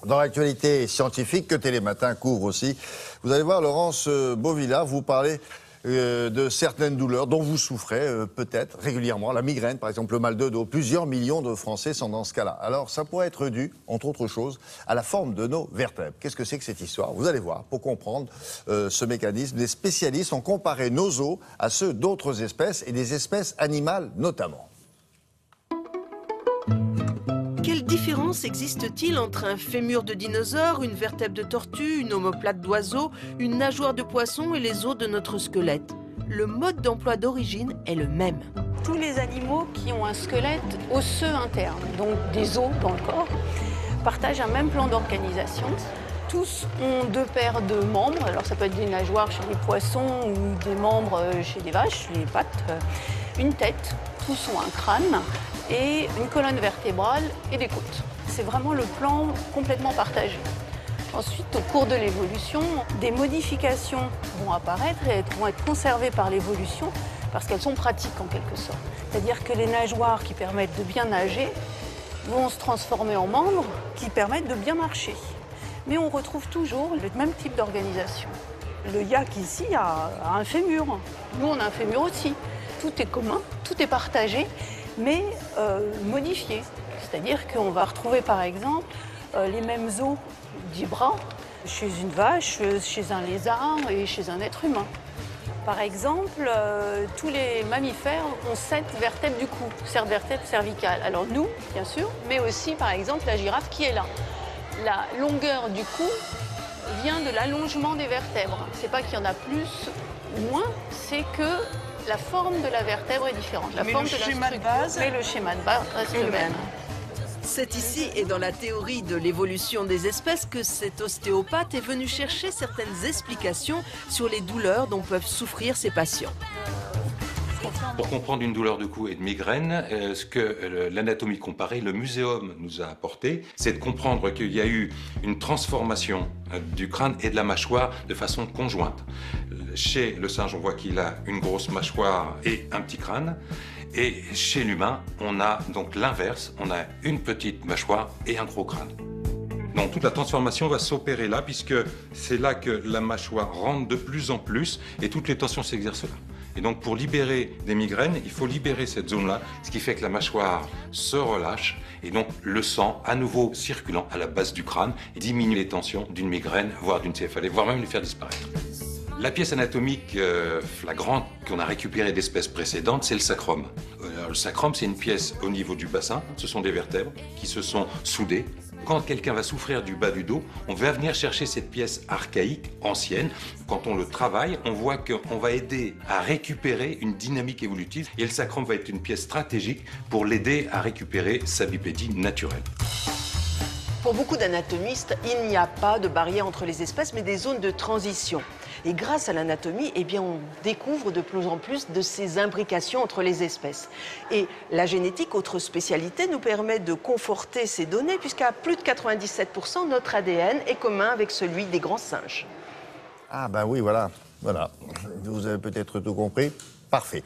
Dans l'actualité scientifique que Télématin couvre aussi, vous allez voir Laurence Beauvillard vous parler de certaines douleurs dont vous souffrez peut-être régulièrement. La migraine, par exemple, le mal de dos. Plusieurs millions de Français sont dans ce cas-là. Alors, ça pourrait être dû, entre autres choses, à la forme de nos vertèbres. Qu'est-ce que c'est que cette histoire? Vous allez voir, pour comprendre ce mécanisme, les spécialistes ont comparé nos os à ceux d'autres espèces et des espèces animales notamment. Quelle différence existe-t-il entre un fémur de dinosaure, une vertèbre de tortue, une omoplate d'oiseau, une nageoire de poisson et les os de notre squelette? Le mode d'emploi d'origine est le même. Tous les animaux qui ont un squelette osseux interne, donc des os dans le corps, partagent un même plan d'organisation. Tous ont deux paires de membres, alors ça peut être des nageoires chez les poissons ou des membres chez les vaches, les pattes, une tête, tous ont un crâne et une colonne vertébrale et des côtes. C'est vraiment le plan complètement partagé. Ensuite, au cours de l'évolution, des modifications vont apparaître et vont être conservées par l'évolution parce qu'elles sont pratiques en quelque sorte. C'est-à-dire que les nageoires qui permettent de bien nager vont se transformer en membres qui permettent de bien marcher. Mais on retrouve toujours le même type d'organisation. Le yak ici a un fémur. Nous, on a un fémur aussi. Tout est commun, tout est partagé, mais modifié. C'est-à-dire qu'on va retrouver par exemple les mêmes os du bras chez une vache, chez un lézard et chez un être humain. Par exemple, tous les mammifères ont 7 vertèbres du cou, 7 vertèbres cervicales. Alors nous, bien sûr, mais aussi par exemple la girafe qui est là. La longueur du cou vient de l'allongement des vertèbres. C'est pas qu'il y en a plus ou moins, c'est que la forme de la vertèbre est différente. La forme de la structure, mais le schéma de base reste le même. C'est ici et dans la théorie de l'évolution des espèces que cet ostéopathe est venu chercher certaines explications sur les douleurs dont peuvent souffrir ses patients. Pour comprendre une douleur de cou et de migraine, ce que l'anatomie comparée, le muséum nous a apporté, c'est de comprendre qu'il y a eu une transformation du crâne et de la mâchoire de façon conjointe. Chez le singe, on voit qu'il a une grosse mâchoire et un petit crâne. Et chez l'humain, on a donc l'inverse, on a une petite mâchoire et un gros crâne. Donc toute la transformation va s'opérer là, puisque c'est là que la mâchoire rentre de plus en plus et toutes les tensions s'exercent là. Et donc pour libérer des migraines, il faut libérer cette zone-là, ce qui fait que la mâchoire se relâche et donc le sang, à nouveau circulant à la base du crâne, diminue les tensions d'une migraine, voire d'une céphalée, voire même les faire disparaître. La pièce anatomique flagrante qu'on a récupérée d'espèces précédentes, c'est le sacrum. Le sacrum, c'est une pièce au niveau du bassin, ce sont des vertèbres qui se sont soudées. Quand quelqu'un va souffrir du bas du dos, on va venir chercher cette pièce archaïque, ancienne. Quand on le travaille, on voit qu'on va aider à récupérer une dynamique évolutive et le sacrum va être une pièce stratégique pour l'aider à récupérer sa bipédie naturelle. Pour beaucoup d'anatomistes, il n'y a pas de barrière entre les espèces, mais des zones de transition. Et grâce à l'anatomie, eh bien, on découvre de plus en plus de ces imbrications entre les espèces. Et la génétique, autre spécialité, nous permet de conforter ces données, puisqu'à plus de 97%, notre ADN est commun avec celui des grands singes. Ah ben oui, voilà. Vous avez peut-être tout compris. Parfait.